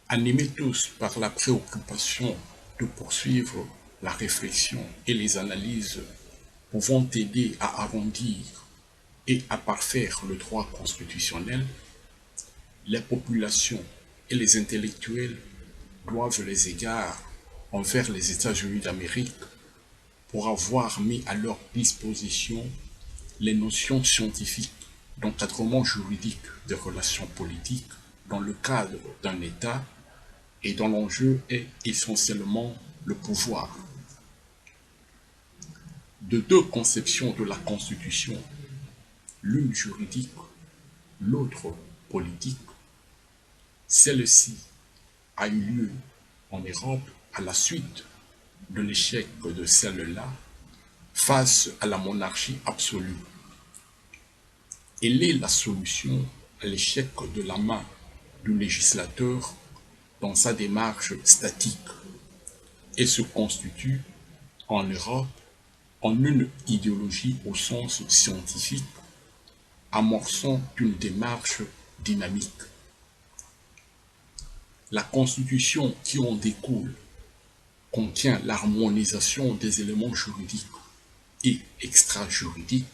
Animés tous par la préoccupation de poursuivre la réflexion et les analyses pouvant aider à arrondir et à parfaire le droit constitutionnel, les populations et les intellectuels doivent les égards envers les États-Unis d'Amérique pour avoir mis à leur disposition les notions scientifiques d'encadrement juridique des relations politiques dans le cadre d'un État et dont l'enjeu est essentiellement le pouvoir. De deux conceptions de la Constitution, l'une juridique, l'autre politique, celle-ci a eu lieu en Europe à la suite de l'échec de celle-là face à la monarchie absolue. Elle est la solution à l'échec de la main du législateur dans sa démarche statique et se constitue en Europe en une idéologie au sens scientifique, amorçant une démarche dynamique. La constitution qui en découle contient l'harmonisation des éléments juridiques et extra-juridiques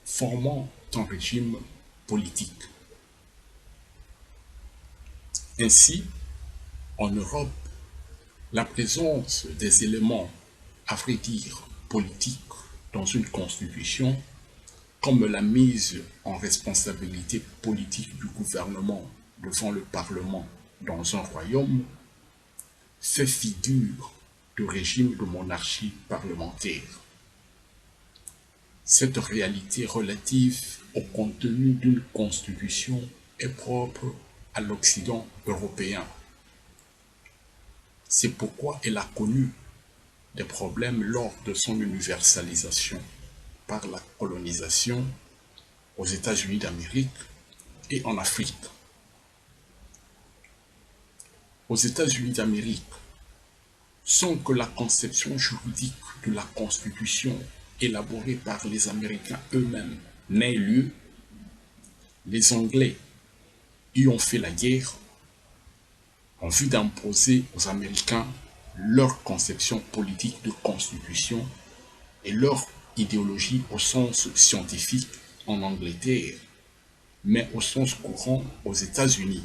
formant un régime politique. Ainsi, en Europe, la présence des éléments, à vrai dire, politiques dans une constitution, comme la mise en responsabilité politique du gouvernement devant le Parlement dans un royaume, fait figure de régime de monarchie parlementaire. Cette réalité relative au contenu d'une constitution est propre à l'Occident européen. C'est pourquoi elle a connu des problèmes lors de son universalisation par la colonisation aux États-Unis d'Amérique et en Afrique. Aux États-Unis d'Amérique, sans que la conception juridique de la Constitution élaborée par les Américains eux-mêmes n'ait lieu, les Anglais y ont fait la guerre en vue d'imposer aux Américains leur conception politique de constitution et leur idéologie au sens scientifique en Angleterre, mais au sens courant aux États-Unis.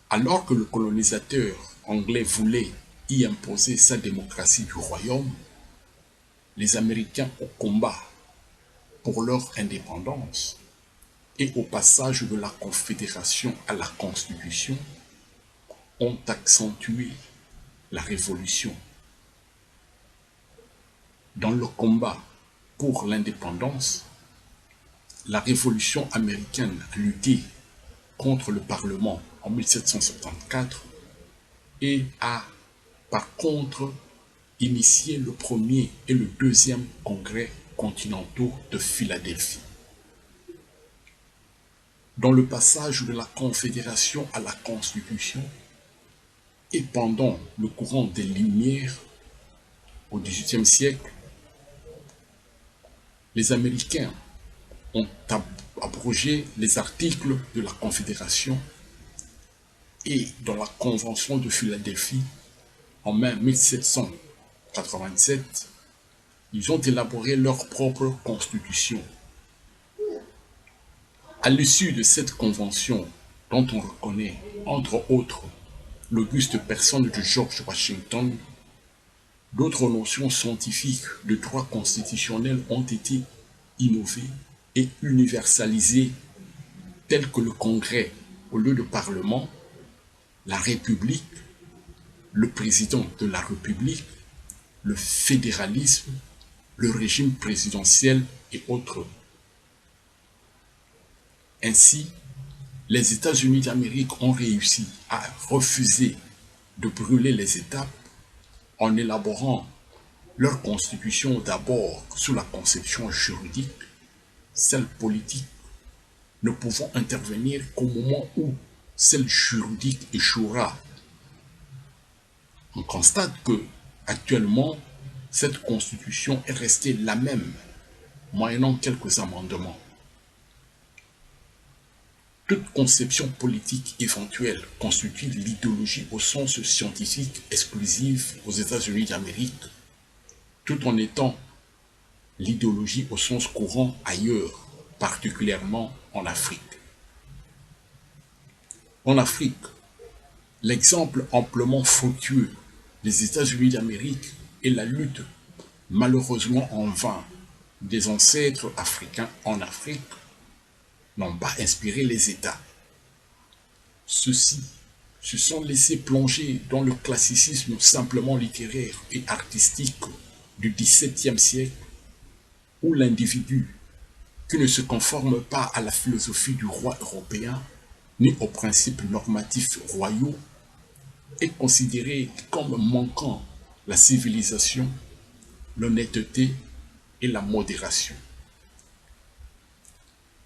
Alors que le colonisateur anglais voulait y imposer sa démocratie du royaume, les Américains au combat pour leur indépendance et au passage de la Confédération à la Constitution ont accentué la révolution. Dans le combat pour l'indépendance, la révolution américaine a lutté contre le Parlement en 1774 et a par contre initié le premier et le deuxième congrès continentaux de Philadelphie. Dans le passage de la Confédération à la Constitution et pendant le courant des Lumières au XVIIIe siècle, les Américains ont abrogé les articles de la Confédération et dans la Convention de Philadelphie en mai 1787, ils ont élaboré leur propre constitution. À l'issue de cette convention, dont on reconnaît, entre autres, l'auguste personne de George Washington, d'autres notions scientifiques de droit constitutionnel ont été innovées et universalisées, telles que le Congrès au lieu de Parlement, la République, le président de la République, le fédéralisme, le régime présidentiel et autres. Ainsi, les États-Unis d'Amérique ont réussi à refuser de brûler les étapes en élaborant leur constitution d'abord sous la conception juridique, celle politique ne pouvant intervenir qu'au moment où celle juridique échouera. On constate que, actuellement, cette constitution est restée la même, moyennant quelques amendements. Toute conception politique éventuelle constitue l'idéologie au sens scientifique exclusif aux États-Unis d'Amérique, tout en étant l'idéologie au sens courant ailleurs, particulièrement en Afrique. En Afrique, l'exemple amplement fructueux des États-Unis d'Amérique est la lutte, malheureusement en vain, des ancêtres africains en Afrique n'ont pas inspiré les États. Ceux-ci se sont laissés plonger dans le classicisme simplement littéraire et artistique du XVIIe siècle, où l'individu, qui ne se conforme pas à la philosophie du roi européen, ni aux principes normatifs royaux, est considéré comme manquant la civilisation, l'honnêteté et la modération.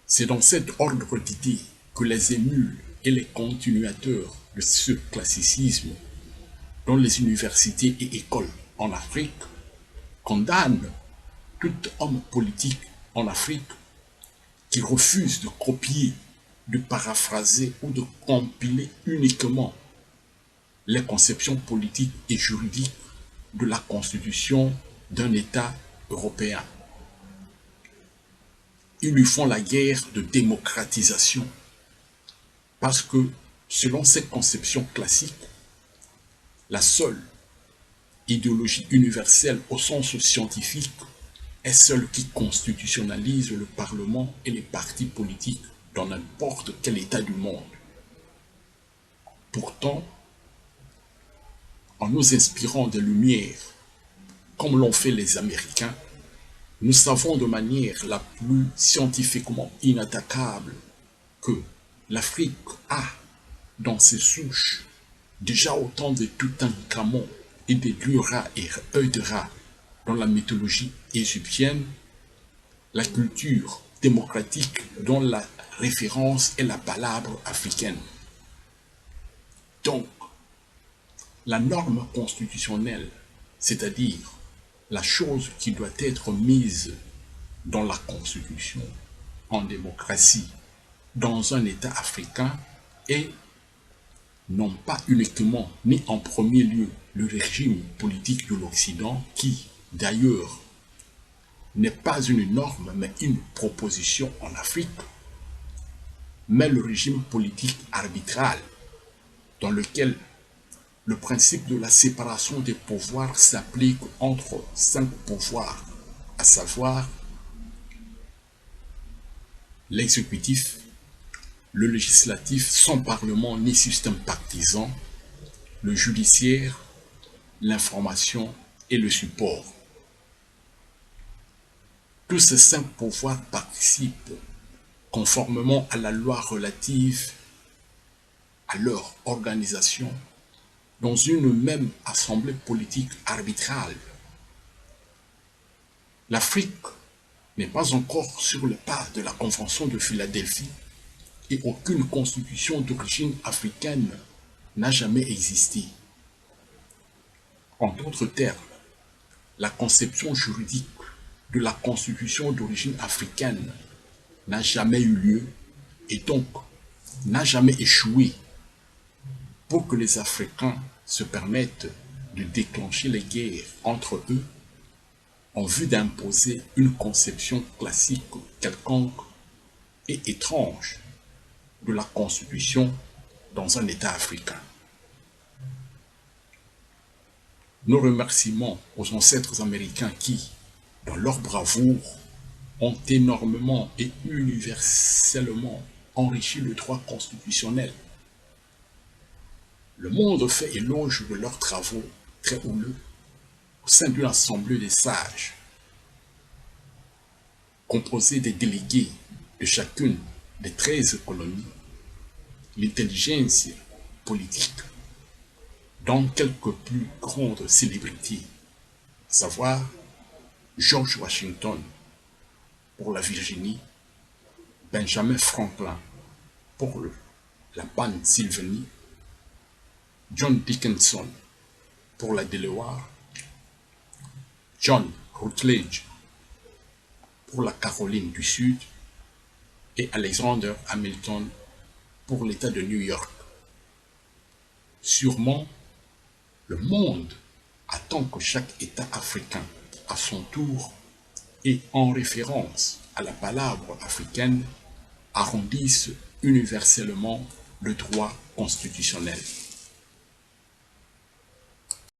C'est dans cet ordre d'idées que les émules et les continuateurs de ce classicisme dans les universités et écoles en Afrique condamnent tout homme politique en Afrique qui refuse de copier, de paraphraser ou de compiler uniquement les conceptions politiques et juridiques de la constitution d'un État européen. Ils lui font la guerre de démocratisation parce que, selon cette conception classique, la seule idéologie universelle au sens scientifique est celle qui constitutionnalise le Parlement et les partis politiques dans n'importe quel État du monde. Pourtant, en nous inspirant des Lumières, comme l'ont fait les Américains, nous savons de manière la plus scientifiquement inattaquable que l'Afrique a, dans ses souches, déjà autant de Toutankhamon et de Dura et Eudra dans la mythologie égyptienne, la culture démocratique dont la référence est la palabre africaine. Donc, la norme constitutionnelle, c'est-à-dire la chose qui doit être mise dans la Constitution, en démocratie, dans un État africain, est non pas uniquement ni en premier lieu le régime politique de l'Occident, qui, d'ailleurs, n'est pas une norme mais une proposition en Afrique, mais le régime politique arbitral, dans lequel le principe de la séparation des pouvoirs s'applique entre 5 pouvoirs, à savoir l'exécutif, le législatif sans parlement ni système partisan, le judiciaire, l'information et le support. Tous ces 5 pouvoirs participent, conformément à la loi relative à leur organisation, dans une même assemblée politique arbitrale. L'Afrique n'est pas encore sur le pas de la Convention de Philadelphie et aucune constitution d'origine africaine n'a jamais existé. En d'autres termes, la conception juridique de la constitution d'origine africaine n'a jamais eu lieu et donc n'a jamais échoué pour que les Africains se permettent de déclencher les guerres entre eux en vue d'imposer une conception classique quelconque et étrange de la Constitution dans un État africain. Nos remerciements aux ancêtres américains qui, dans leur bravoure, ont énormément et universellement enrichi le droit constitutionnel. Le monde fait éloge de leurs travaux très houleux au sein d'une assemblée des sages, composée des délégués de chacune des 13 colonies, l'intelligence politique, dont quelques plus grandes célébrités, à savoir George Washington pour la Virginie, Benjamin Franklin pour la Pennsylvanie, John Dickinson pour la Delaware, John Rutledge pour la Caroline du Sud et Alexander Hamilton pour l'État de New York. Sûrement, le monde attend que chaque État africain, à son tour, et en référence à la palabre africaine, arrondisse universellement le droit constitutionnel.